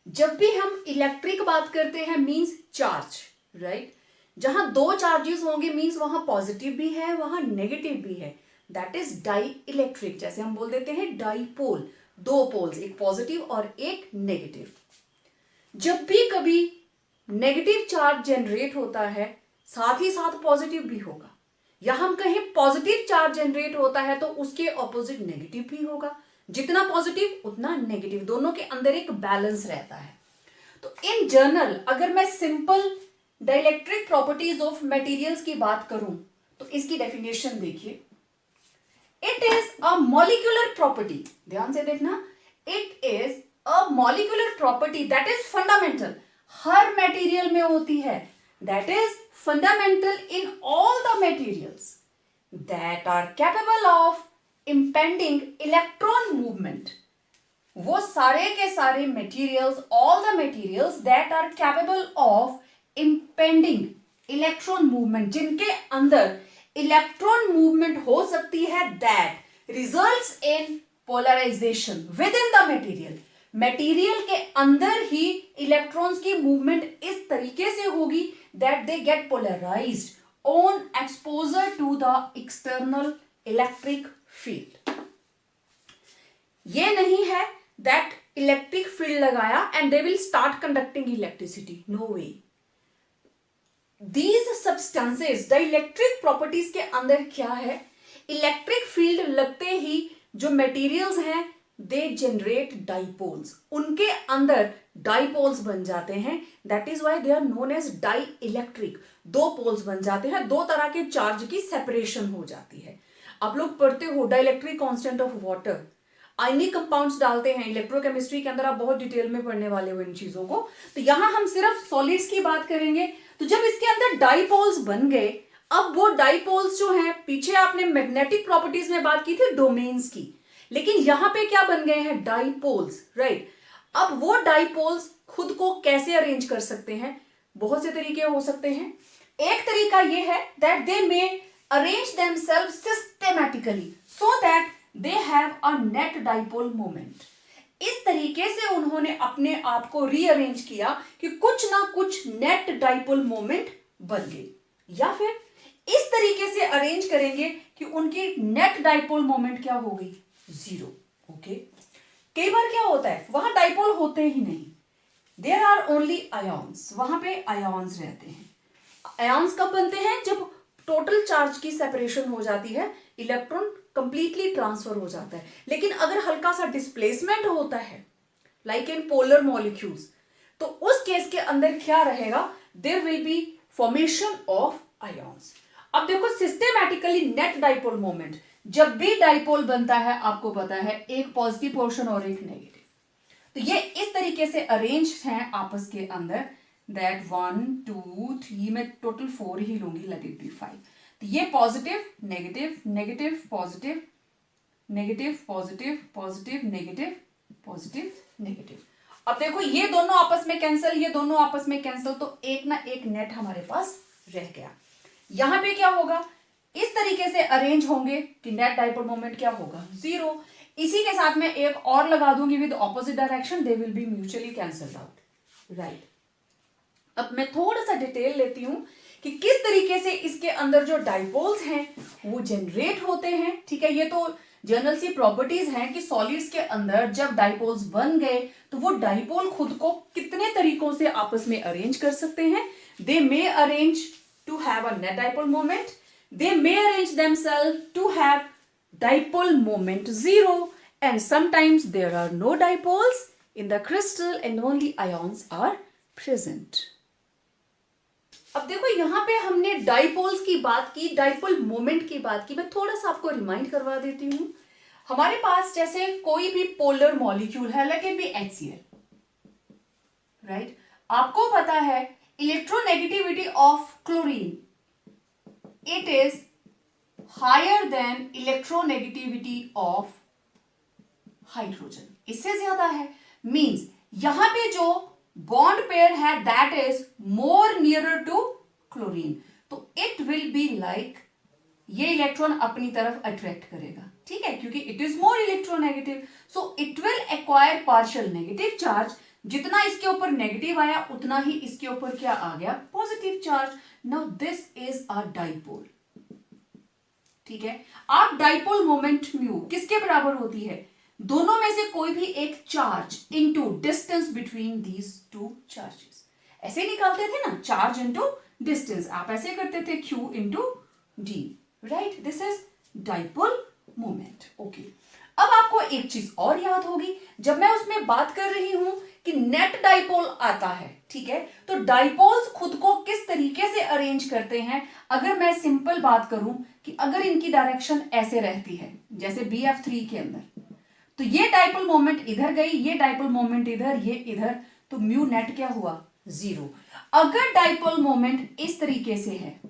जब भी हम इलेक्ट्रिक बात करते हैं मींस चार्ज, राइट. जहां दो चार्जेस होंगे मींस वहां पॉजिटिव भी है, वहां नेगेटिव भी है. That is dielectric. जैसे हम बोल देते हैं डाईपोल, दो पोल्स, एक पॉजिटिव और एक नेगेटिव. जब भी कभी नेगेटिव चार्ज जनरेट होता है साथ ही साथ पॉजिटिव भी होगा, या हम कहें पॉजिटिव चार्ज जनरेट होता है तो उसके ऑपोजिट नेगेटिव भी होगा. जितना पॉजिटिव उतना नेगेटिव, दोनों के अंदर एक बैलेंस रहता है. तो इन जनरल अगर मैं simple dielectric properties of materials की बात करूं तो इसकी डेफिनेशन देखिए. It is a molecular property. ध्यान से देखना, it is a molecular property that is fundamental. हर मटेरियल में होती है. That is fundamental in all the materials that are capable of impending electron movement. वो सारे के सारे materials, all the materials that are capable of impending electron movement, जिनके अंदर electron movement हो सकती है, that results in polarization within the material. material के अंदर ही electrons की movement इस तरीके से होगी that they get polarized on exposure to the external electric field. ये नहीं है दैट इलेक्ट्रिक फील्ड लगाया and they will start conducting electricity. No way. These substances dielectric properties के अंदर क्या है? इलेक्ट्रिक फील्ड लगते ही जो मटेरियल्स हैं दे जनरेट डाइपोल्स. उनके अंदर डाइपोल्स बन जाते हैं. That is why they are known as dielectric. दो पोल्स बन जाते हैं, दो तरह के चार्ज की सेपरेशन हो जाती है. आप लोग पढ़ते हो dielectric constant of water. Ionic compounds डालते हैं इलेक्ट्रोकेमिस्ट्री के अंदर, आप बहुत डिटेल में पढ़ने वाले हो इन चीजों को. तो यहां हम सिर्फ सॉलिड्स की बात करेंगे. तो जब इसके अंदर डाइपोल्स बन गए, अब वो डाइपोल्स जो हैं, पीछे आपने मैग्नेटिक प्रॉपर्टीज में बात की थी डोमेन्स की, लेकिन यहां पे क्या बन गए हैं? Dipoles, right. अब वो डाइपोल्स खुद को कैसे अरेंज कर सकते हैं? बहुत से तरीके हो सकते हैं. एक तरीका ये है that they may arrange themselves systematically so that they have a net dipole moment. इस तरीके से उन्होंने अपने आप को रीअरेंज किया कि कुछ ना कुछ नेट डाइपोल मोमेंट बन गए, या फिर इस तरीके से अरेंज करेंगे कि उनकी नेट डाइपोल मोमेंट क्या हो गई? जीरो. ओके. कई बार क्या होता है, वहां डाइपोल होते ही नहीं, देयर आर ओनली आयॉन्स. वहां पे आयॉन्स रहते हैं. आयॉन्स कब बनते हैं? जब टोटल चार्ज की सेपरेशन हो जाती है, इलेक्ट्रॉन कंप्लीटली ट्रांसफर हो जाता है. लेकिन अगर हल्का सा डिस्प्लेसमेंट होता है लाइक इन पोलर मॉलिक्यूल्स, तो उस केस के अंदर क्या रहेगा? There will be formation of ions. अब देखो, सिस्टेमैटिकली नेट डाइपोल मोमेंट, जब भी डाइपोल बनता है आपको पता है एक पॉजिटिव पोर्शन और एक नेगेटिव. तो ये इस तरीके से अरेंज हैं आपस के अंदर. दैट 1 2 3 में टोटल 4 ही लूंगी, लेट इट बी 5. तो ये positive negative negative positive negative positive positive negative positive negative. अब देखो, ये दोनों आपस में कैंसिल, ये दोनों आपस में कैंसिल, तो एक ना एक नेट हमारे पास रह गया. यहां पे क्या होगा? इस तरीके से अरेंज होंगे कि नेट डाइपोल मोमेंट क्या होगा? जीरो. इसी के साथ में एक और लगा दूंगी with opposite direction, they will B mutually cancelled out, right. अब मैं थोड़ा सा डिटेल लेती हूं कि किस तरीके से इसके अंदर जो डाइपोल्स हैं वो जनरेट होते हैं। ठीक है, ये तो जनरल सी प्रॉपर्टीज हैं कि सॉलिड्स के अंदर जब डाइपोल्स बन गए तो वो डाइपोल खुद को कितने तरीकों से आपस में अरेंज कर सकते हैं। They may arrange to have a net dipole moment, they may arrange themselves to have dipole moment 0, and sometimes there are no dipoles in the crystal and only ions are present. अब देखो यहां पे हमने dipoles की बात की, dipole moment की बात की। मैं थोड़ा सा आपको रिमाइंड करवा देती हूं। हमारे पास जैसे कोई भी पोलर मॉलिक्यूल है, let it be HCl, right. आपको पता है electronegativity of chlorine, it is higher than electronegativity of hydrogen, इससे ज्यादा है। मींस यहां पे जो बॉन्ड पेयर है that is more nearer to chlorine, तो इट विल बी लाइक ये इलेक्ट्रॉन अपनी तरफ अट्रैक्ट करेगा, ठीक है, क्योंकि it is more electronegative, so it will acquire partial negative charge. जितना इसके ऊपर नेगेटिव आया उतना ही इसके ऊपर क्या आ गया, positive charge. Now this is a dipole, ठीक है। आप डाइपोल मोमेंट म्यू किसके बराबर होती है, दोनों में से कोई भी एक charge into distance between these two charges. ऐसे निकालते थे ना, चार्ज इनटू डिस्टेंस, आप ऐसे करते थे Q into D, right. This is dipole moment, okay. अब आपको एक चीज और याद होगी, जब मैं उसमें बात कर रही हूं कि नेट डाइपोल आता है, ठीक है, तो डाइपोल्स खुद को किस तरीके से अरेंज करते हैं। अगर मैं सिंपल बात करूं कि अगर इनकी डायरेक्शन ऐसे रहती है जैसे BF3 के अंदर, तो ये डाइपोल मोमेंट इधर गई, ये डाइपोल मोमेंट इधर, ये इधर, तो म्यू नेट क्या हुआ, 0। अगर डाइपोल मोमेंट इस तरीके से है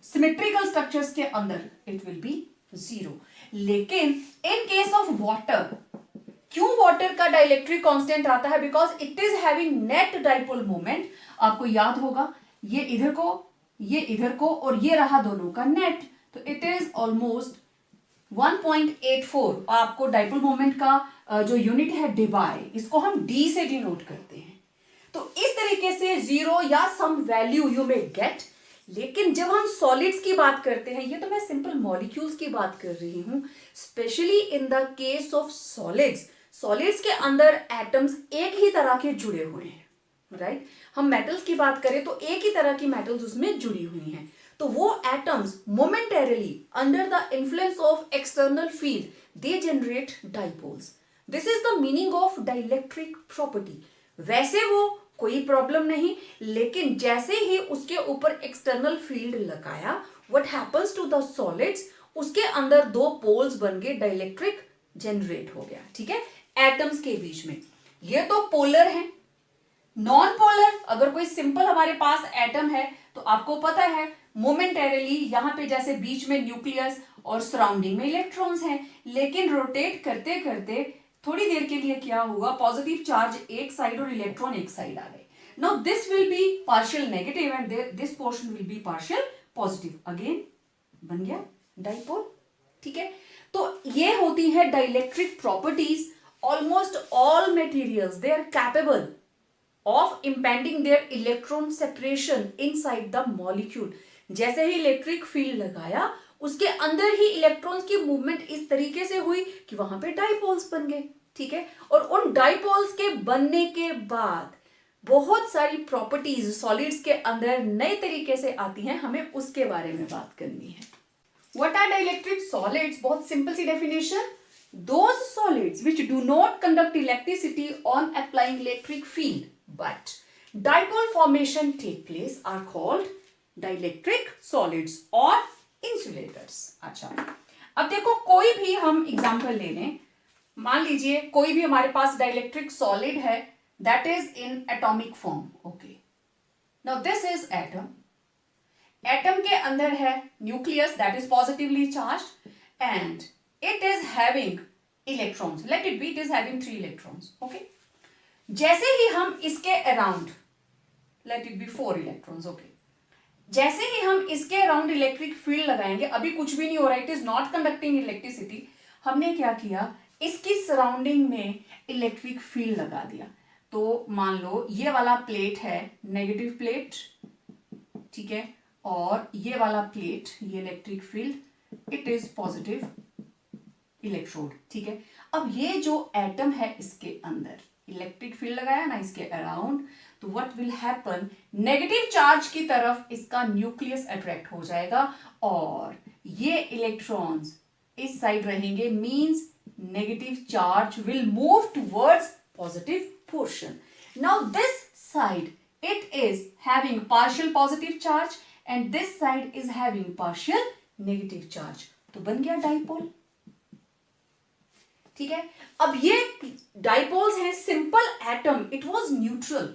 सिमेट्रिकल स्ट्रक्चर्स के अंदर, इट विल बी 0। लेकिन इन केस ऑफ वाटर, क्यों वाटर का डाइलेक्ट्रिक कांस्टेंट आता है, because it is having net dipole moment. आपको याद होगा ये इधर को, ये इधर को, और ये रहा दोनों का नेट, तो इट इज ऑलमोस्ट 1.84। आपको डाइपोल मोमेंट का जो यूनिट है डिबाई, इसको हम D से डिनोट करते हैं। तो इस तरीके से 0 या some value you may get. लेकिन जब हम सॉलिड्स की बात करते हैं, ये तो मैं सिंपल मॉलिक्यूल्स की बात कर रही हूं, specially in the case of solids, solids के अंदर एटम्स एक ही तरह के जुड़े हुए हैं, राइट। हम मेटल्स की बात करें तो एक ही तरह की मेटल्स उसमें जुड़ी हुई हैं, तो वो atoms momentarily under the influence of external field they generate dipoles. This is the meaning of dielectric property. वैसे वो कोई प्रॉब्लम नहीं, लेकिन जैसे ही उसके ऊपर एक्सटर्नल फील्ड लगाया, what happens to the solids, उसके अंदर दो पोल्स बन गए, डाइलेक्ट्रिक जनरेट हो गया, ठीक है, एटम्स के बीच में। ये तो पोलर है। नॉन पोलर, अगर कोई सिंपल हमारे पास एटम है तो आपको पता है मोमेंटेरली यहां पे जैसे बीच में न्यूक्लियस और सराउंडिंग में इलेक्ट्रॉन्स हैं, लेकिन रोटेट करते करते थोड़ी देर के लिए क्या हुआ, पॉजिटिव चार्ज एक साइड और इलेक्ट्रॉन एक साइड आ गए। Now this will be partial negative and this portion will be partial positive, again बन गया डाइपोल, ठीक है। तो ये होती है dielectric properties. Almost all materials they are capable of impending their electron separation inside the molecule। जैसे ही electric field लगाया, उसके अंदर ही इलेक्ट्रॉन्स की मूवमेंट इस तरीके से हुई कि वहां पे डाइपोल्स बन गए, ठीक है। और उन डाइपोल्स के बनने के बाद बहुत सारी प्रॉपर्टीज सॉलिड्स के अंदर नए तरीके से आती हैं, हमें उसके बारे में बात करनी है। What are dielectric solids? बहुत सिंपल सी definition, those solids which do not conduct electricity on applying electric field but dipole formation take place are called dielectric solids or insulators। अच्छा, अब देखो कोई भी हम एग्जांपल ले लें, मान लीजिए कोई भी हमारे पास डाइलेक्ट्रिक सॉलिड है that is in atomic form, okay, now this is atom। Atom के अंदर है nucleus that is positively charged and it is having electrons, let it be it is having 3 electrons, okay। जैसे ही हम इसके around, let it be 4 electrons, okay, जैसे ही हम इसके around electric field लगाएंगे, अभी कुछ भी नहीं हो रहा, it is not conducting electricity, हमने क्या किया, इसकी सराउंडिंग में इलेक्ट्रिक फील्ड लगा दिया। तो मान लो ये वाला प्लेट है नेगेटिव प्लेट, ठीक है, और ये वाला प्लेट, ये electric field, it is positive electrode, ठीक है। अब ये जो एटम है इसके अंदर इलेक्ट्रिक फील्ड लगाया ना इसके अराउंड, तो what will happen, negative charge की तरफ इसका न्यूक्लियस अट्रैक्ट हो जाएगा और ये इलेक्ट्रॉन्स इस साइड रहेंगे, means negative charge will move towards positive portion. Now this side it is having partial positive charge and this side is having partial negative charge, तो बन गया डाइपोल, ठीक है। अब ये डाइपोल्स हैं simple atom, it was neutral,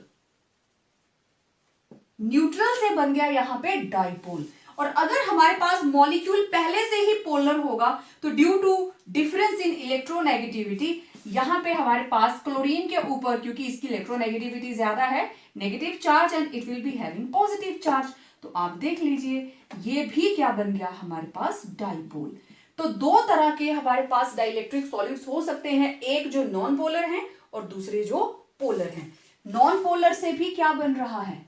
neutral से बन गया यहां पे डाइपोल। और अगर हमारे पास मॉलिक्यूल पहले से ही पोलर होगा तो due to difference in electronegativity, यहां पे हमारे पास क्लोरीन के ऊपर, क्योंकि इसकी इलेक्ट्रोनेगेटिविटी ज्यादा है, negative charge and it will be having positive charge, तो आप देख लीजिए ये भी क्या बन गया हमारे पास डाइपोल। तो दो तरह के हमारे पास डाइइलेक्ट्रिक सॉलिड्स हो सकते हैं, एक जो नॉन पोलर हैं और दूसरे जो पोलर हैं। नॉन पोलर से भी क्या बन रहा है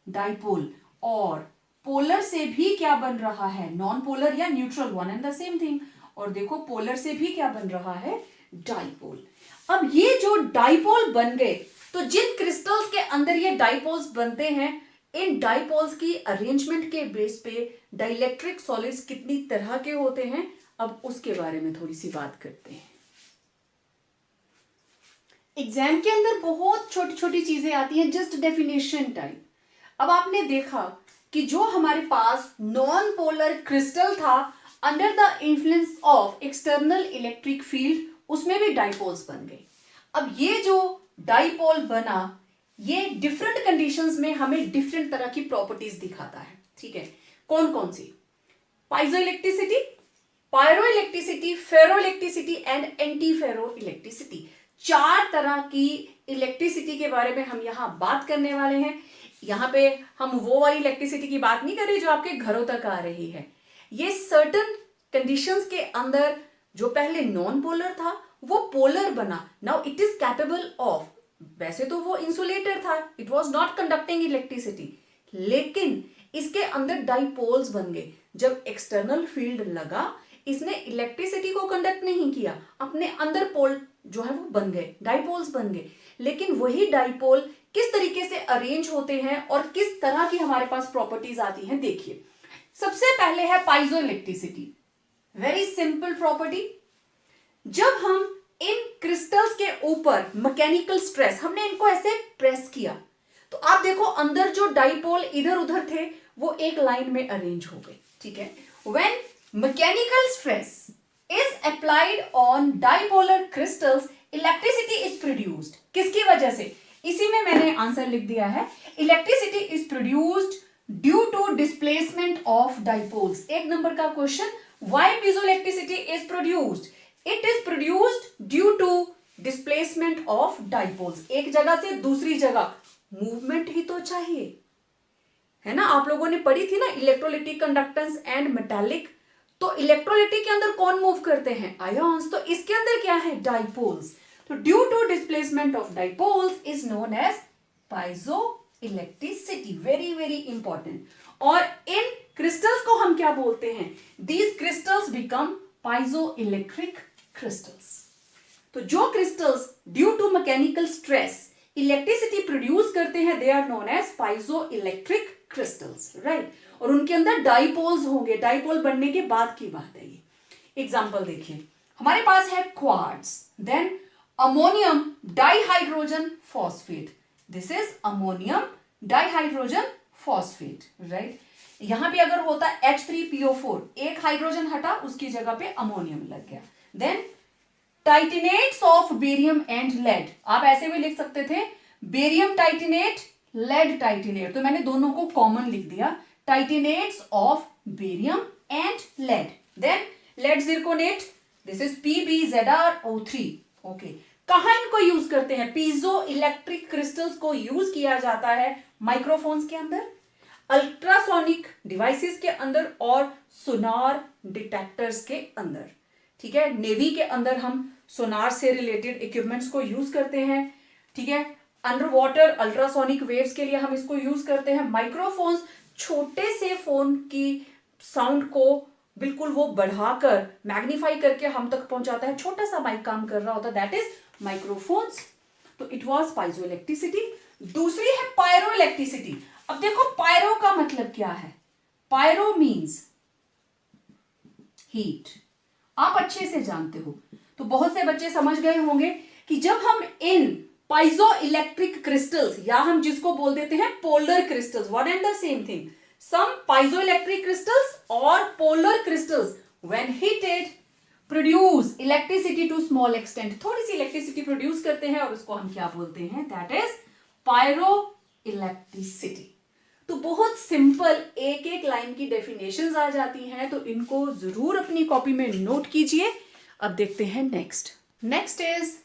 डाइपोल, और पोलर से भी क्या बन रहा है, नॉन पोलर या neutral, one and the same thing. और देखो पोलर से भी क्या बन रहा है डाइपोल। अब ये जो डाइपोल बन गए, तो जिन क्रिस्टल्स के अंदर ये डाइपोल्स बनते हैं, इन डाइपोल्स की अरेंजमेंट के बेस पे डाइइलेक्ट्रिक सॉलिड्स कितनी तरह के होते हैं, अब उसके बारे में थोड़ी सी बात करते हैं। एग्जाम के अंदर बहुत छोटी छोटी चीजें आती हैं, जस्ट डेफिनेशन टाइप। अब आपने देखा कि जो हमारे पास नॉन पोलर क्रिस्टल था, under the influence of external electric field, उसमें भी डाइपोल्स बन गए। अब ये जो डाइपोल बना, ये डिफरेंट कंडीशंस में हमें डिफरेंट तरह की प्रॉपर्टीज दिखाता है, ठीक है। कौन कौन सी, piezo electricity, pyro electricity, ferro electricity and anti ferro electricity. चार तरह की इलेक्ट्रिसिटी के बारे में हम यहाँ बात करने वाले हैं। यहाँ पे हम वो वाली इलेक्ट्रिसिटी की बात नहीं कर रहे जो आपके घरों तक आ रही है, ये सर्टन कंडीशंस के अंदर जो पहले नॉन पोलर था वो पोलर बना, now it is capable of, वैसे तो वो इंसुलेटर था, it was not conducting electricity, लेकिन इसके अंदर डाइपोल्स बन गए। जब एक्सटर्नल फील्ड लगा, इसने इलेक्ट्रिसिटी को कंडक्ट नहीं किया, अपने अंदर पोल जो है वो बन गए, डाइपोल्स बन गए। लेकिन वही डाइपोल किस तरीके से अरेंज होते हैं और किस तरह की हमारे पास प्रॉपर्टीज आती हैं, देखिए। सबसे पहले है पाइजो इलेक्ट्रिसिटी, वेरी सिंपल प्रॉपर्टी। जब हम इन क्रिस्टल्स के ऊपर मैकेनिकल स्ट्रेस, हमने इनको ऐसे प्रेस किया, तो आप देखो अंदर जो डाइपोल इधर उधर थे वो एक लाइन में अरेंज हो गए, ठीक है। When mechanical stress is applied on dipolar crystals, electricity is produced. किसकी वजह से, इसी में मैंने आंसर लिख दिया है, electricity is produced due to displacement of dipoles. एक नंबर का question, why piezoelectricity is produced, it is produced due to displacement of dipoles. एक जगह से दूसरी जगह मूवमेंट ही तो चाहिए, है ना। आप लोगों ने पढ़ी थी ना इलेक्ट्रोलिटिक कंडक्टेंस एंड मेटालिक, तो इलेक्ट्रोलिटिक के अंदर कौन मूव करते हैं, आयंस, तो इसके अंदर क्या है, डाइपोल्स। तो due to displacement of dipoles is known as piezo electricity, very very important. और इन क्रिस्टल्स को हम क्या बोलते हैं, these crystals become piezo electric crystals. तो जो crystals due to mechanical stress electricity produce करते हैं, they are known as piezo electric crystals, right. और उनके अंदर डाइपोल्स होंगे, डाइपोल बनने के बाद की बात है ये। एग्जांपल देखिए, हमारे पास है quartz, then ammonium dihydrogen phosphate, this is ammonium dihydrogen phosphate, right. यहां पे अगर होता H3PO4, एक हाइड्रोजन हटा, उसकी जगह पे अमोनियम लग गया। Then titanates of barium and lead, आप ऐसे भी लिख सकते थे, बेरियम टाइटेनेट, लेड टाइटेनेट, तो मैंने दोनों को कॉमन लिख दिया, titanates of barium and lead. Then lead zirconate, this is PbZrO3, okay. कहां इनको यूज करते हैं, पीजो इलेक्ट्रिक क्रिस्टल्स को यूज किया जाता है माइक्रोफोन्स के अंदर, अल्ट्रासोनिक डिवाइसेस के अंदर और सोनार डिटेक्टर्स के अंदर, ठीक है। नेवी के अंदर हम सोनार से रिलेटेड इक्विपमेंट्स को यूज करते हैं, ठीक है। अंडर वाटर अल्ट्रासोनिक वेव्स के लिए हम इसको यूज करते हैं। माइक्रोफोन्स छोटे से फोन की साउंड को बिल्कुल वो बढ़ाकर मैग्नीफाई करके हम तक पहुंचाता है। छोटा सा माइक काम कर रहा होता है, दैट इज माइक्रोफोन्स। तो इट वाज पाइजो इलेक्ट्रिसिटी। दूसरी है पायरो इलेक्ट्रिसिटी। अब देखो पायरो का मतलब क्या है। पायरो मीन्स हीट, आप अच्छे से जानते हो। तो बहुत से बच्चे समझ गए होंगे कि जब हम इन पाइजो इलेक्ट्रिक क्रिस्टल्स, या हम जिसको बोल देते हैं polar crystals, one and the same thing, some piezo electric crystals और polar crystals when heated produce electricity to small extent, थोड़ी सी इलेक्ट्रिसिटी प्रोड्यूस करते हैं और उसको हम क्या बोलते हैं, दैट इज पायरो इलेक्ट्रिसिटी। तो बहुत सिंपल एक एक लाइन की डेफिनेशंस आ जाती हैं, तो इनको जरूर अपनी कॉपी में नोट कीजिए। अब देखते हैं next is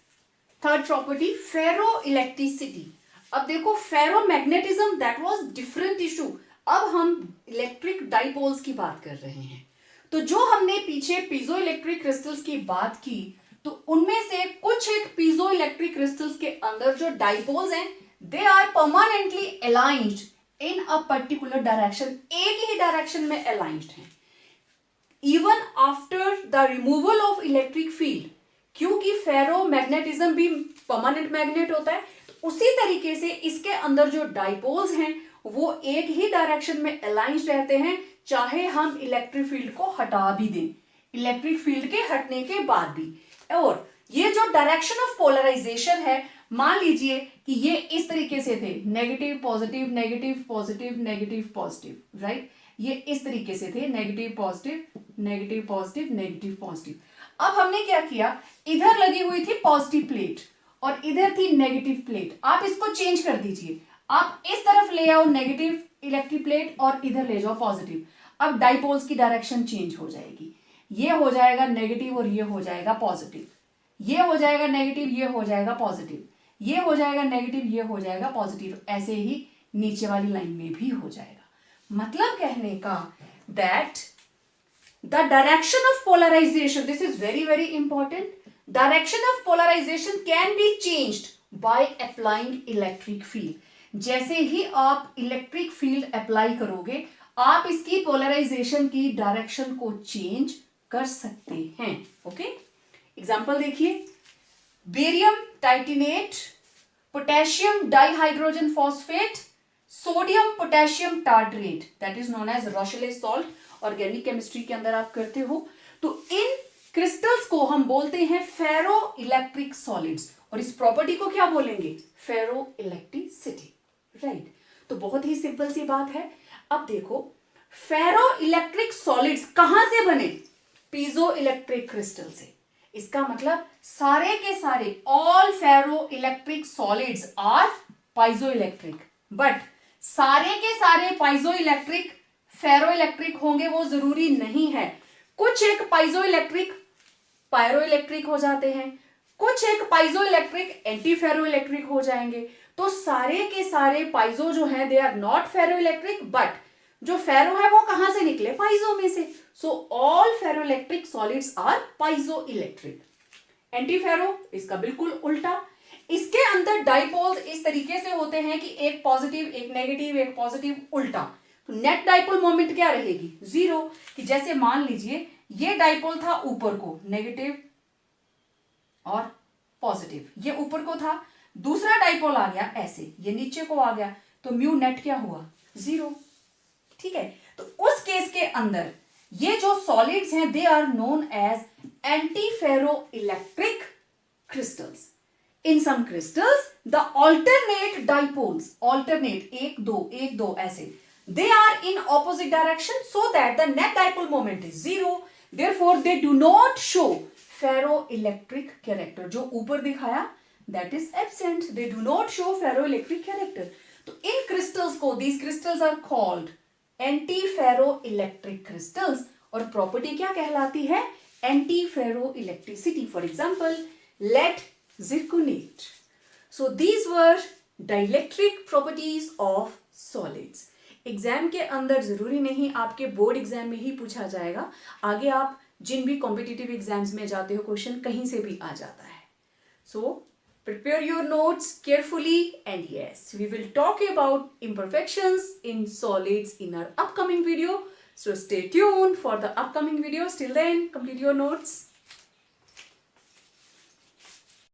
third property, ferro electricity. अब देखो ferro magnetism that was different issue. अब हम इलेक्ट्रिक डाइपोल्स की बात कर रहे हैं। तो जो हमने पीछे पीजो इलेक्ट्रिक क्रिस्टल्स की बात की, तो उनमें से कुछ एक पीजो इलेक्ट्रिक क्रिस्टल्स के अंदर जो डाइपोल्स हैं, they are permanently aligned in a particular direction, एक ही डायरेक्शन में अलाइन्ड हैं even after the removal of electric field. क्योंकि फेरो मैग्नेटिज्म भी परमानेंट मैग्नेट होता है, तो उसी तरीके से इसके अंदर जो डाइपोल्स हैं वो एक ही डायरेक्शन में अलाइन्ड रहते हैं, चाहे हम इलेक्ट्रिक फील्ड को हटा भी दें, इलेक्ट्रिक फील्ड के हटने के बाद भी। और ये जो डायरेक्शन ऑफ पोलराइजेशन है, मान लीजिए कि ये इस तरीके से थे, negative positive negative positive negative positive, right. ये इस तरीके से थे, negative positive negative positive negative positive. अब हमने क्या किया, इधर लगी हुई थी पॉजिटिव प्लेट और इधर थी नेगेटिव प्लेट। आप इसको चेंज कर दीजिए, आप इस तरफ ले आओ नेगेटिव इलेक्ट्रिक प्लेट और इधर ले जाओ पॉजिटिव। अब डाइपोल्स की डायरेक्शन चेंज हो जाएगी, ये हो जाएगा नेगेटिव और ये हो जाएगा पॉजिटिव, ये हो जाएगा नेगेटिव, ये हो जाएगा पॉजिटिव, ये हो जाएगा नेगेटिव, ये हो जाएगा पॉजिटिव। ऐसे ही नीचे वाली लाइन में भी हो जाएगा। मतलब कहने का that the direction of polarisation, this is very very important, direction of polarisation can be changed by applying electric field. जैसे ही आप इलेक्ट्रिक फील्ड अप्लाई करोगे, आप इसकी पोलराइजेशन की डायरेक्शन को चेंज कर सकते हैं। ओके, एग्जांपल देखिए, barium titanate, potassium dihydrogen phosphate, sodium potassium tartrate, that is known as Rochelle salt. Organic chemistry के अंदर आप करते हो। तो इन क्रिस्टल्स को हम बोलते हैं फेरो इलेक्ट्रिक सॉलिड्स, और इस प्रॉपर्टी को क्या बोलेंगे, फेरो इलेक्ट्रिसिटी, राइट। तो बहुत ही सिंपल सी बात है। अब देखो, फेरो इलेक्ट्रिक सॉलिड्स कहां से बने, पीजो इलेक्ट्रिक क्रिस्टल से। इसका मतलब सारे के सारे all ferro electric solids are piezo electric, but सारे के सारे पाइजो इलेक्ट्रिक फेरो इलेक्ट्रिक होंगे वो जरूरी नहीं है। कुछ एक पाइजो इलेक्ट्रिक पायरो इलेक्ट्रिक हो जाते हैं, कुछ एक पाइजो इलेक्ट्रिक एंटी फेरो इलेक्ट्रिक हो जाएंगे। तो सारे के सारे पाइजो जो है they are not ferroelectric, but जो फेरो है वो कहां से निकले, पाइजो में से। So all ferro electric solids are piezo electric. Anti ferro इसका बिल्कुल उल्टा, इसके अंदर डाइपोल्स इस तरीके से होते हैं कि एक पॉजिटिव एक नेगेटिव एक पॉजिटिव उल्टा। तो नेट डाइपोल मोमेंट क्या रहेगी, जीरो। कि जैसे मान लीजिए ये डाइपोल था ऊपर को नेगेटिव और पॉजिटिव, ये ऊपर को था, दूसरा डाइपोल आ गया ऐसे, ये नीचे को आ गया, तो म्यू नेट क्या हुआ, जीरो। ठीक है, तो उस केस के अंदर ये जो सॉलिड्स हैं they are known as antiferroelectric crystals. In some crystals, the alternate dipoles, alternate एक दो ऐसे, they are in opposite direction so that the net dipole moment is zero. Therefore, they do not show ferroelectric character. जो ऊपर दिखाया that is absent. They do not show ferroelectric character. तो इन crystals को, these crystals are called anti-ferroelectric crystals, और property क्या कहलाती है, anti-ferroelectricity. For example, lead zirconate. So these were dielectric properties of solids. Exam के अंदर जरूरी नहीं आपके बोर्ड एग्जाम में ही पूछा जाएगा, आगे आप जिन भी कॉम्पिटिटिव एग्जाम्स में जाते हो क्वेश्चन कहीं से भी आ जाता है। सो Prepare your notes carefully, and yes, we will talk about imperfections in solids in our upcoming video. So stay tuned for the upcoming videos. Till then, complete your notes.